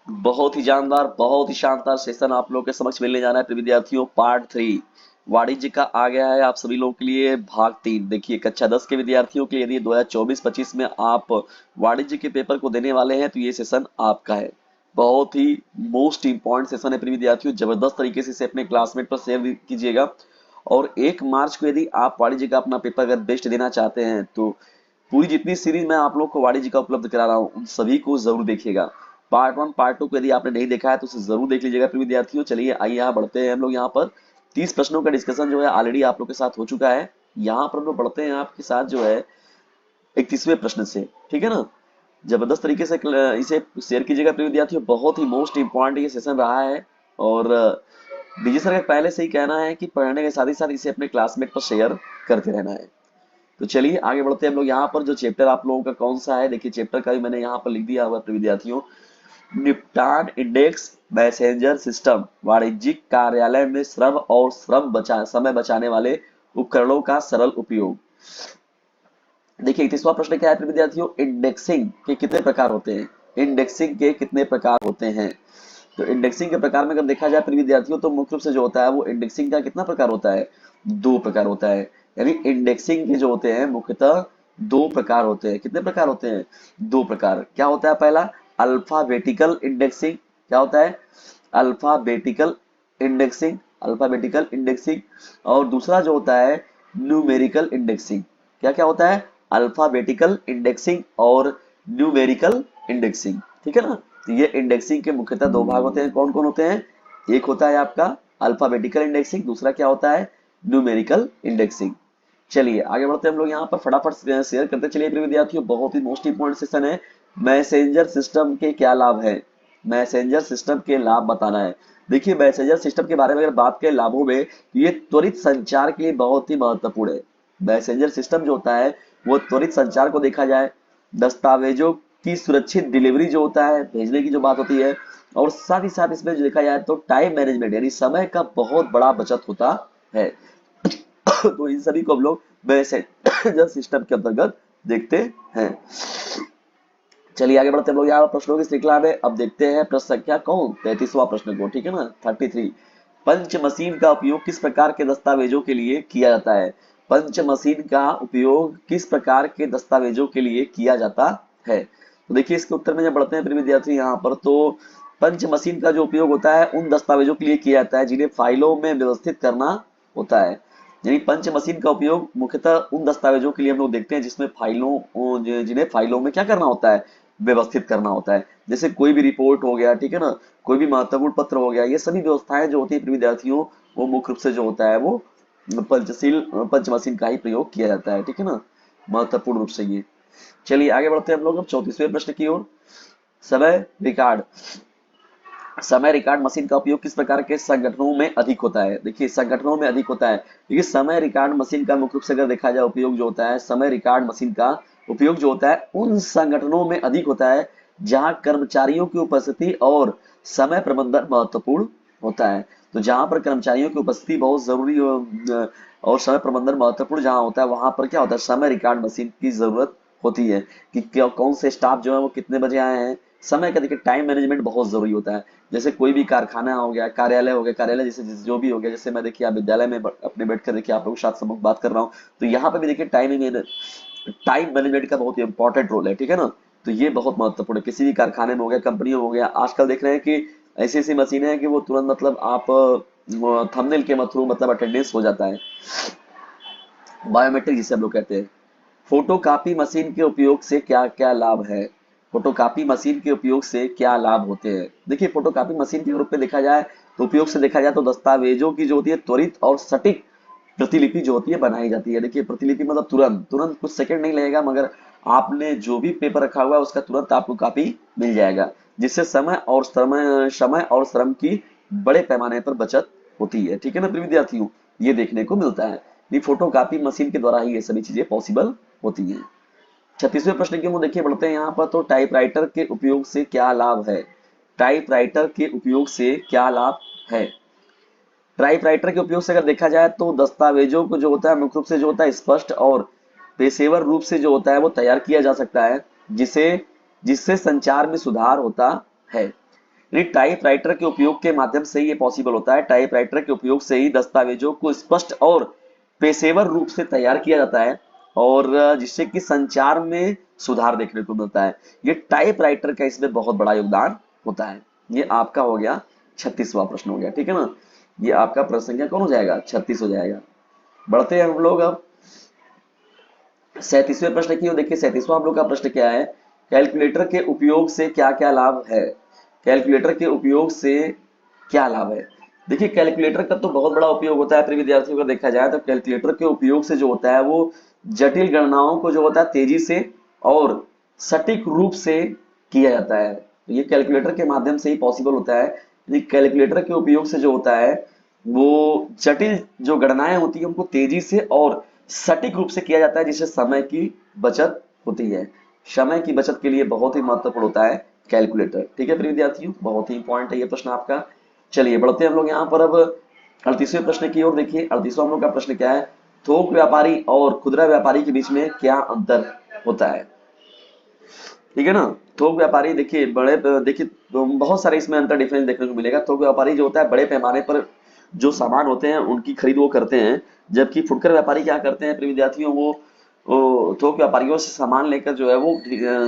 बहुत ही जानदार, बहुत ही शानदार सेशन आप लोगों के समक्ष मिलने जाना है प्रिय विद्यार्थियों। पार्ट 3 वाणिज्य का आ गया है आप सभी लोगों के लिए भाग 3। देखिए कक्षा 10 के विद्यार्थियों के लिए यदि 2024-25 में आप वाणिज्य के पेपर को देने वाले हैं तो ये सेशन आपका है। बहुत ही मोस्ट इंपॉर्टेंट सेशन है प्रिय विद्यार्थियों। जबरदस्त तरीके से इसे अपने क्लासमेट पर शेयर कीजिएगा। और 1 मार्च को यदि आप वाणिज्य का अपना पेपर अगर बेस्ट देना चाहते हैं तो पूरी जितनी सीरीज मैं आप लोग को वाणिज्य का उपलब्ध करा रहा हूँ उन सभी को जरूर देखिएगा। पार्ट 1 पार्ट 2 को यदि आपने नहीं देखा है तो उसे जरूर देख लीजिएगा प्रिय विद्यार्थियों। चलिए आइए यहाँ बढ़ते हैं हम लोग। यहाँ पर 30 प्रश्नों का डिस्कशन जो है ऑलरेडी आप लोग के साथ हो चुका है। यहाँ पर हम लोग बढ़ते हैं आपके साथ जो है 31वें प्रश्न से। ठीक है ना। जबरदस्त तरीके से इसे शेयर कीजिएगा प्रिय विद्यार्थियों। बहुत ही मोस्ट इंपॉर्टेंट ये सेशन रहा है। और डीजी सर का पहले से ही कहना है कि पढ़ने के साथ ही साथ इसे अपने क्लासमेट पर शेयर करते रहना है। तो चलिए आगे बढ़ते हैं हम लोग। यहाँ पर जो चैप्टर आप लोगों का कौन सा है, देखिए चैप्टर का भी मैंने यहाँ पर लिख दिया हुआ है विद्यार्थियों। निपटान इंडेक्स मैसेंजर सिस्टम, वाणिज्यिक कार्यालय में श्रम और समय बचाने वाले उपकरणों का सरल उपयोग। देखिए 31वां प्रश्न क्या है प्रिय विद्यार्थियों, इंडेक्सिंग के कितने प्रकार होते हैं। इंडेक्सिंग के कितने प्रकार होते हैं। तो इंडेक्सिंग के प्रकार में अगर देखा जाए प्रिय विद्यार्थियों तो मुख्य रूप से जो होता है वो इंडेक्सिंग का कितना प्रकार होता है, 2 प्रकार होता है। यानी इंडेक्सिंग के जो होते हैं मुख्यतः 2 प्रकार होते हैं। कितने प्रकार होते हैं, 2 प्रकार। क्या होता है पहला, अल्फाबेटिकल इंडेक्सिंग। क्या होता है, अल्फाबेटिकल इंडेक्सिंग, अल्फाबेटिकल इंडेक्सिंग। और दूसरा जो होता है न्यूमेरिकल इंडेक्सिंग। क्या क्या होता है, अल्फाबेटिकल इंडेक्सिंग और न्यूमेरिकल इंडेक्सिंग। ठीक है ना। तो ये इंडेक्सिंग के मुख्यतः 2 भाग होते हैं। कौन कौन होते हैं, एक होता है आपका अल्फाबेटिकल इंडेक्सिंग, दूसरा क्या होता है न्यूमेरिकल इंडेक्सिंग। चलिए आगे बढ़ते हैं हम लोग। यहाँ पर फटाफट शेयर करते चलिए प्रिय विद्यार्थियों। बहुत ही मोस्ट इंपोर्टेंट सेशन है। मैसेंजर सिस्टम के क्या लाभ है, मैसेंजर सिस्टम के लाभ बताना है। देखिए मैसेंजर सिस्टम के बारे में अगर बात करें लाभों में तो ये त्वरित संचार के लिए बहुत ही महत्वपूर्ण है। मैसेंजर सिस्टम जो होता है वो त्वरित संचार को देखा जाए, दस्तावेजों की सुरक्षित डिलीवरी जो होता है, भेजने की जो बात होती है, और साथ ही साथ इसमें जो देखा जाए तो टाइम मैनेजमेंट यानी समय का बहुत बड़ा बचत होता है। तो इन सभी को हम लोग मैसेंजर सिस्टम के अंतर्गत देखते हैं। चलिए आगे बढ़ते हैं हम लोग यहाँ प्रश्नों की श्रृंखला में। अब देखते हैं प्रश्न संख्या कौन 33वां प्रश्न को। ठीक है ना, 33। पंच मशीन का उपयोग किस प्रकार के दस्तावेजों के लिए किया जाता है। पंच मशीन का उपयोग किस प्रकार के दस्तावेजों के लिए किया जाता है। तो देखिए इसके उत्तर में जब बढ़ते हैं प्रिय विद्यार्थी यहाँ पर, तो पंच मशीन का जो उपयोग होता है उन दस्तावेजों के लिए किया जाता है जिन्हें फाइलों में व्यवस्थित करना होता है। यानी पंच मशीन का उपयोग मुख्यतः उन दस्तावेजों के लिए हम लोग देखते हैं जिसमें जिन्हें फाइलों में क्या करना होता है, व्यवस्थित करना होता है। जैसे कोई भी रिपोर्ट हो गया, ठीक है ना, कोई भी महत्वपूर्ण पत्र हो गया, ये सभी व्यवस्थाएं जो होती है विद्यार्थियों वो मुख्य रूप से जो होता है वो पंच मशीन का ही प्रयोग किया जाता है। ठीक है ना, महत्वपूर्ण रूप से ये। चलिए आगे बढ़ते हैं हम लोग अब 34वें प्रश्न की ओर। समय रिकॉर्ड, समय रिकॉर्ड मशीन का उपयोग किस प्रकार के संगठनों में अधिक होता है। देखिए संगठनों में अधिक होता है। देखिए समय रिकॉर्ड मशीन का मुख्य रूप से अगर देखा जाए उपयोग जो होता है, समय रिकॉर्ड मशीन का उपयोग जो होता है उन संगठनों में अधिक होता है जहां कर्मचारियों की उपस्थिति और समय प्रबंधन महत्वपूर्ण होता है। तो जहां पर कर्मचारियों की उपस्थिति बहुत जरूरी और समय प्रबंधन महत्वपूर्ण जहां होता है वहां पर क्या होता है, समय रिकॉर्ड मशीन की जरूरत होती है कि कौन से स्टाफ जो है वो कितने बजे आए हैं। समय का देखिए टाइम मैनेजमेंट बहुत जरूरी होता है। जैसे कोई भी कारखाना हो गया, कार्यालय हो गया, कार्यालय जैसे जो भी हो गया, जैसे मैं देखिए आप विद्यालय में अपने बैठ कर देखिए आप लोगों के साथ सम्मुख बात कर रहा हूँ, तो यहाँ पे भी देखिए टाइम मैनेजमेंट का बहुत इंपॉर्टेंट रोल है। ठीक है ना। तो ये बहुत महत्वपूर्ण है। किसी भी कारखाने में हो गया, कंपनी में हो गया, आजकल देख रहे हैं कि ऐसी ऐसी मशीनें हैं कि वो तुरंत मतलब आप थंबनेल के थ्रू मतलब अटेंडेंस हो जाता है, बायोमेट्रिक जिसे हम लोग कहते हैं। फोटोकॉपी मशीन के उपयोग से क्या क्या लाभ है, फोटोकॉपी मशीन के उपयोग से क्या लाभ होते हैं। देखिए फोटोकॉपी मशीन के रूप में देखा जाए तो उपयोग से देखा जाए तो दस्तावेजों की जो होती है त्वरित और सटीक प्रतिलिपि जो होती है बनाई जाती है। देखिए प्रतिलिपि मतलब तुरंत तुरंत कुछ सेकंड नहीं लगेगा, मगर आपने जो भी पेपर रखा हुआ है उसका तुरंत आपको कॉपी मिल जाएगा, जिससे समय और श्रम की बड़े पैमाने पर बचत होती है। ठीक है ना प्रिय विद्यार्थियों, ये देखने को मिलता है। ये फोटोकॉपी मशीन के द्वारा ही ये सभी चीजें पॉसिबल होती हैं। 36वें प्रश्न की ओर देखिए बढ़ते हैं यहाँ पर। तो टाइपराइटर के उपयोग से क्या लाभ है, टाइपराइटर के उपयोग से क्या लाभ है। टाइपराइटर के उपयोग से अगर देखा जाए तो दस्तावेजों को जो होता है मुख्य रूप से जो होता है स्पष्ट और पेशेवर रूप से जो होता है वो तैयार किया जा सकता है, जिसे जिससे संचार में सुधार होता है। यानी टाइपराइटर के उपयोग के माध्यम से ही ये पॉसिबल होता है। टाइपराइटर के उपयोग से ही दस्तावेजों को स्पष्ट और पेशेवर रूप से तैयार किया जाता है और जिससे कि संचार में सुधार देखने को मिलता है। ये टाइपराइटर का इसमें बहुत बड़ा योगदान होता है। ये आपका हो गया 36वां प्रश्न हो गया, ठीक है ना। ये आपका प्रश्न संख्या कौन हो जाएगा, 36 हो जाएगा। बढ़ते हैं हम लोग अब 37वें प्रश्न की ओर। देखिए 37वां हम लोग का प्रश्न क्या है, कैलकुलेटर के उपयोग से क्या क्या लाभ है। कैलकुलेटर के उपयोग से क्या लाभ है। देखिए कैलकुलेटर का तो बहुत बड़ा उपयोग होता है प्रिय विद्यार्थियों का। देखा जाए तो कैलकुलेटर के उपयोग से जो होता है वो जटिल गणनाओं को जो होता है तेजी से और सटीक रूप से किया जाता है। तो ये कैलकुलेटर के माध्यम से ही पॉसिबल होता है। यानी कैलकुलेटर के उपयोग से जो होता है वो जटिल जो गणनाएं होती है उनको तेजी से और सटीक रूप से किया जाता है, जिससे समय की बचत होती है। समय की बचत के लिए बहुत ही महत्वपूर्ण होता है कैलकुलेटर, ठीक है प्रिय विद्यार्थियों, बहुत ही इंपॉर्टेंट है ये प्रश्न आपका। चलिए बढ़ते हैं हम लोग यहाँ पर अब 38वें प्रश्न की ओर। देखिए 38वां हम लोग का प्रश्न क्या है, थोक व्यापारी और खुदरा व्यापारी के बीच में क्या अंतर होता है। ठीक है ना। थोक व्यापारी देखिए बड़े देखिए तो बहुत सारे इसमें अंतर डिफरेंस देखने को मिलेगा। थोक व्यापारी जो होता है बड़े पैमाने पर जो सामान होते हैं उनकी खरीद वो करते हैं, जबकि फुटकर व्यापारी क्या करते हैं प्रिय विद्यार्थियों, वो थोक व्यापारियों से सामान लेकर जो है वो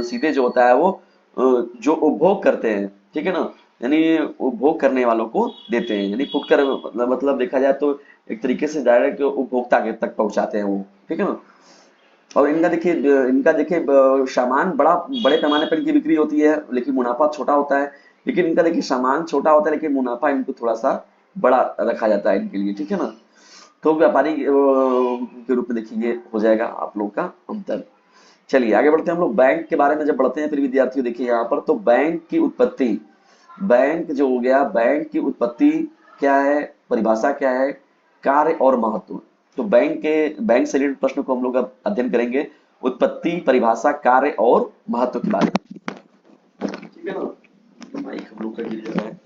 सीधे जो होता है वो जो उपभोग करते हैं, ठीक है ना, यानी उपभोग करने वालों को देते हैं। यानी फुटकर मतलब देखा जाए तो एक तरीके से डायरेक्ट उपभोक्ता के तक पहुंचाते हैं वो, ठीक है ना। और इनका देखिए सामान बड़े पैमाने पर इनकी बिक्री होती है लेकिन मुनाफा छोटा होता है। लेकिन इनका देखिए सामान छोटा होता है लेकिन मुनाफा इनको थोड़ा सा बड़ा रखा जाता है इनके लिए, ठीक है ना। तो व्यापारी के रूप में देखिए ये हो जाएगा आप लोग का अंतर। चलिए आगे बढ़ते हैं हम लोग बैंक के बारे में जब बढ़ते हैं फिर विद्यार्थियों देखिए यहाँ पर तो बैंक की उत्पत्ति, बैंक जो हो गया बैंक की उत्पत्ति क्या है, परिभाषा क्या है, कार्य और महत्व। तो बैंक से रिलेटेड प्रश्न को हम लोग अब अध्ययन करेंगे, उत्पत्ति, परिभाषा, कार्य और महत्व के बारे में, ठीक है ना। तो माइक हम लोग का गिर जा रहा है,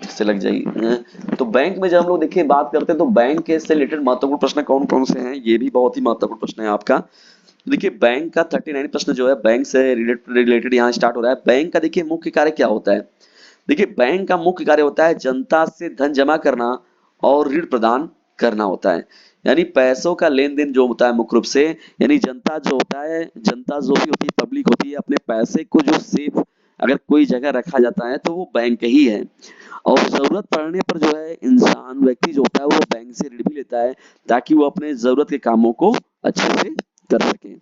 इससे लग जाएगी। तो बैंक में जब हम लोग देखिए बात करते हैं तो बैंक के से रिलेटेड महत्वपूर्ण प्रश्न कौन कौन से हैं, ये भी बहुत ही महत्वपूर्ण प्रश्न है आपका। देखिए बैंक का 39 प्रश्न जो है बैंक से रिलेटेड यहाँ स्टार्ट हो रहा है। बैंक का देखिए मुख्य कार्य क्या होता है। देखिए बैंक का मुख्य कार्य होता है जनता से धन जमा करना और ऋण प्रदान करना होता है। यानी पैसों का लेन देन जो होता है मुख्य रूप से, यानी जनता जो होता है, जनता जो भी होती है, पब्लिक होती है, अपने पैसे को जो सेफ अगर कोई जगह रखा जाता है तो वो बैंक ही है। और जरूरत पड़ने पर जो है इंसान व्यक्ति जो होता है वो बैंक से ऋण भी लेता है ताकि वो अपने जरूरत के कामों को अच्छे से कर सके।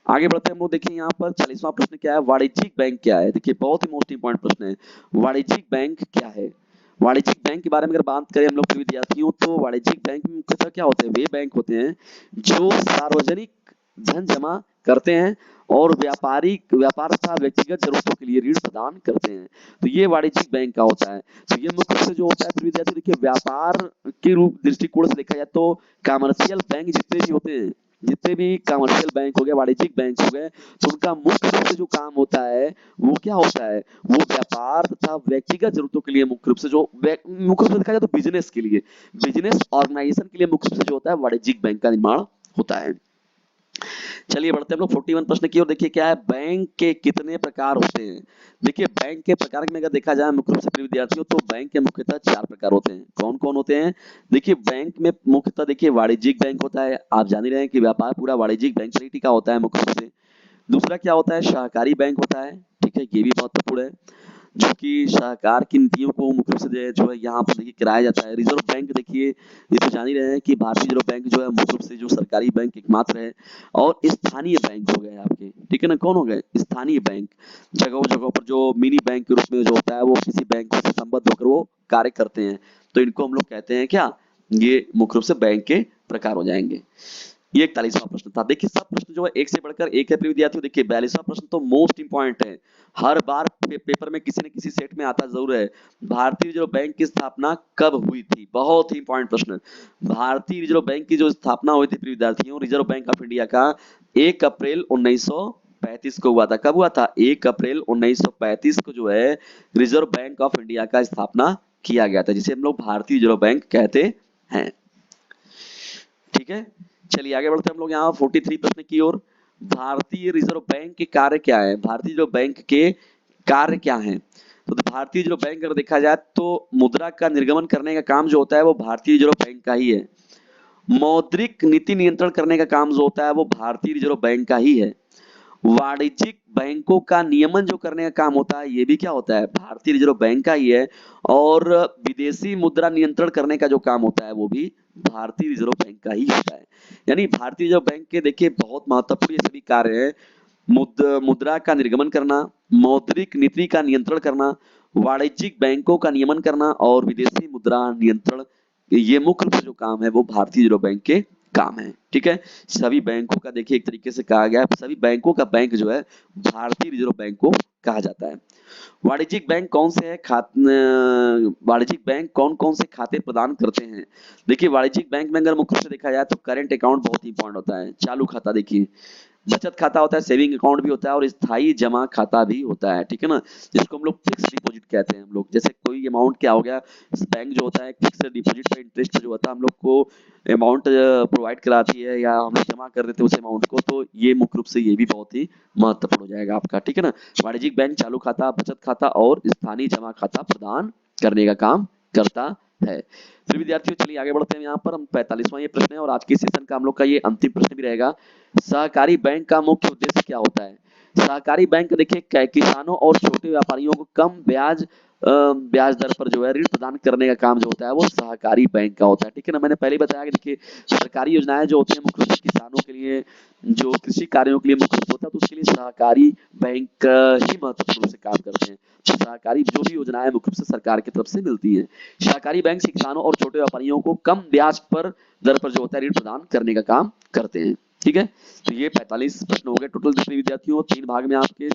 आगे बढ़ते हैं हम लोग देखिए यहाँ पर 40वां प्रश्न क्या है, वाणिज्यिक बैंक क्या है। देखिए बहुत ही मोस्ट इंपॉर्टेंट प्रश्न है, वाणिज्यिक बैंक क्या है। वाणिज्यिक बैंक के बारे में अगर बात करें हम लोग के विद्यार्थियों तो वाणिज्यिक बैंक में मुख्यतः क्या होते हैं, वे बैंक होते हैं जो सार्वजनिक धन जमा करते हैं और व्यापार तथा व्यक्तिगत जरूरतों के लिए ऋण प्रदान करते हैं। तो ये वाणिज्यिक बैंक का होता है। तो ये मुख्य रूप से जो होता है विद्यार्थी देखिए व्यापार के रूप दृष्टिकोण से देखा जाए तो कमर्शियल बैंक जितने भी होते हैं, जितने भी कमर्शियल बैंक हो गए, वाणिज्यिक बैंक हो गए, तो उनका मुख्य रूप से जो काम होता है वो क्या होता है, वो व्यापार तथा व्यक्तिगत जरूरतों के लिए मुख्य रूप से मुख्य रूप से देखा जाए तो बिजनेस के लिए, बिजनेस ऑर्गेनाइजेशन के लिए मुख्य रूप से जो होता है वाणिज्यिक बैंक का निर्माण होता है। चलिए बढ़ते हैं हम लोग 41 प्रश्न की ओर। देखिए क्या है, बैंक के कितने प्रकार होते हैं। देखिए बैंक के प्रकार में अगर देखा जाए मुख्य रूप से विद्यार्थियों तो बैंक के मुख्यतः 4 प्रकार होते हैं। कौन कौन होते हैं, देखिए बैंक में मुख्यतः देखिए वाणिज्यिक बैंक होता है, आप जान ही रहे हैं कि व्यापार पूरा वाणिज्यिक बैंक से ही टिका होता है मुख्य रूप से। दूसरा क्या होता है, सहकारी बैंक होता है, ठीक है, ये भी महत्वपूर्ण है, जो कि सरकार की नीतियों को मुख्य रूप से जो है यहाँ पर देखिए कराया जाता है। रिजर्व बैंक देखिए ये तो जान ही रहे हैं कि भारतीय रिजर्व बैंक जो है मुख्य रूप से जो सरकारी बैंक एकमात्र है। और स्थानीय बैंक हो गए आपके, ठीक है ना, कौन हो गए, स्थानीय बैंक, जगहों जगहों पर जो मिनी बैंक के रूप में जो होता है वो किसी बैंक से संबद्ध होकर वो कार्य करते हैं, तो इनको हम लोग कहते हैं क्या, ये मुख्य रूप से बैंक के प्रकार हो जाएंगे। ये 41वां प्रश्न था। देखिए सब प्रश्न जो है एक से बढ़कर एक है प्रिय विद्यार्थियों। देखिए 42वां प्रश्न तो मोस्ट इंपॉर्टेंट है, हर बार पेपर में किसी न किसी सेट में आता जरूर है। भारतीय रिजर्व बैंक की स्थापना कब हुई थी, बहुत ही इंपॉर्टेंट प्रश्न। भारतीय रिजर्व बैंक की जो स्थापना हुई थी प्रिय विद्यार्थियों, रिजर्व बैंक ऑफ इंडिया का 1 अप्रैल 1935 को हुआ था। कब हुआ था, 1 अप्रैल 1935 को जो है रिजर्व बैंक ऑफ इंडिया का स्थापना किया गया था, जिसे हम लोग भारतीय रिजर्व बैंक कहते हैं, ठीक है। चलिए आगे बढ़ते हैं हम लोग यहाँ 43 प्रश्न की ओर। भारतीय रिजर्व बैंक के कार्य क्या है, भारतीय रिजर्व बैंक के कार्य क्या हैं। तो भारतीय रिजर्व बैंक अगर देखा जाए तो मुद्रा का निर्गमन करने का काम जो होता है वो भारतीय रिजर्व बैंक का ही है। मौद्रिक नीति नियंत्रण करने का काम जो होता है वो भारतीय रिजर्व बैंक का ही है। वाणिज्यिक बैंकों का नियमन जो करने का काम होता है ये भी क्या होता है, भारतीय रिजर्व बैंक का ही है। और विदेशी मुद्रा नियंत्रण करने का जो काम होता है वो भी भारतीय रिजर्व बैंक का ही होता है। यानी भारतीय रिजर्व बैंक के देखिए बहुत महत्वपूर्ण ये सभी कार्य है। मुद्रा का निर्गमन करना, मौद्रिक नीति का नियंत्रण करना, वाणिज्यिक बैंकों का नियमन करना और विदेशी मुद्रा नियंत्रण, ये मुख्य रूप से जो काम है वो भारतीय रिजर्व बैंक के काम है। ठीक है, सभी बैंकों का देखिए एक तरीके से कहा गया है, सभी बैंकों का बैंक जो है भारतीय रिजर्व बैंक को कहा जाता है। वाणिज्यिक बैंक कौन से है वाणिज्यिक बैंक कौन कौन से खाते प्रदान करते हैं। देखिए वाणिज्यिक बैंक में अगर मुख्य रूप से देखा जाए तो करेंट अकाउंट बहुत इंपॉर्टेंट होता है, चालू खाता, देखिए बचत खाता होता है, सेविंग अकाउंट भी होता है और स्थायी जमा खाता भी होता है। ठीक है ना, जिसको हम लोग फिक्स डिपॉजिट कहते हैं। हम लोग जैसे कोई अमाउंट क्या हो गया, बैंक जो होता है फिक्स डिपॉजिट पे इंटरेस्ट जो होता है हम लोग को अमाउंट प्रोवाइड कराती है या हम लोग जमा कर देते हैं उस अमाउंट को, तो ये मुख्य रूप से ये भी बहुत ही महत्वपूर्ण हो जाएगा आपका। ठीक है ना, वाणिज्यिक बैंक चालू खाता, बचत खाता और स्थानीय जमा खाता प्रदान करने का काम करता है। फिर विद्यार्थियों चलिए आगे बढ़ते हैं। यहाँ पर हम 45वां ये प्रश्न है और आज के सेशन का हम लोग का ये अंतिम प्रश्न भी रहेगा। सहकारी बैंक का मुख्य उद्देश्य क्या होता है। सहकारी बैंक देखिए किसानों और छोटे व्यापारियों को कम ब्याज दर पर जो है ऋण प्रदान करने का काम जो होता है वो सहकारी बैंक का होता है। ठीक है ना, मैंने पहले ही बताया कि देखिए सरकारी योजनाएं जो होती है मुख्य रूप से किसानों के लिए, जो कृषि कार्यों के लिए मुख्य रूप होता है, तो उसके लिए सहकारी बैंक ही महत्वपूर्ण रूप से काम करते हैं। तो सहकारी जो भी योजनाएं मुख्य रूप से सरकार की तरफ से मिलती है, सहकारी बैंक से किसानों और छोटे व्यापारियों को कम ब्याज पर दर पर जो होता है ऋण प्रदान करने का काम करते हैं। ठीक है, तो ये 45 प्रश्न हो गए टोटल जितने विद्यार्थियों, 3 भाग में आपके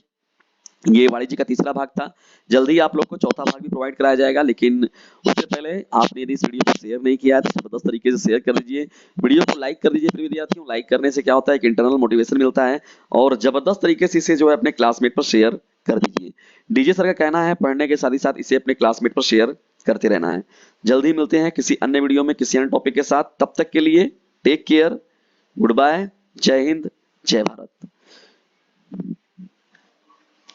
ये वाणिज्य का तीसरा भाग था। जल्दी आप लोग को चौथा भाग भी प्रोवाइड कराया जाएगा, लेकिन उससे पहले आपने यदि इस वीडियो को शेयर नहीं किया है तो जबरदस्त तरीके से शेयर कर दीजिए, वीडियो को लाइक कर दीजिए। प्रिय विद्यार्थियों, लाइक करने से क्या होता है कि इंटरनल मोटिवेशन मिलता है और जबरदस्त तरीके से इसे जो है अपने क्लासमेट पर शेयर कर दीजिए। डीजे सर का कहना है पढ़ने के साथ ही साथ इसे अपने क्लासमेट पर शेयर करते रहना है। जल्दी मिलते हैं किसी अन्य वीडियो में किसी अन्य टॉपिक के साथ, तब तक के लिए टेक केयर, गुड बाय, जय हिंद, जय भारत।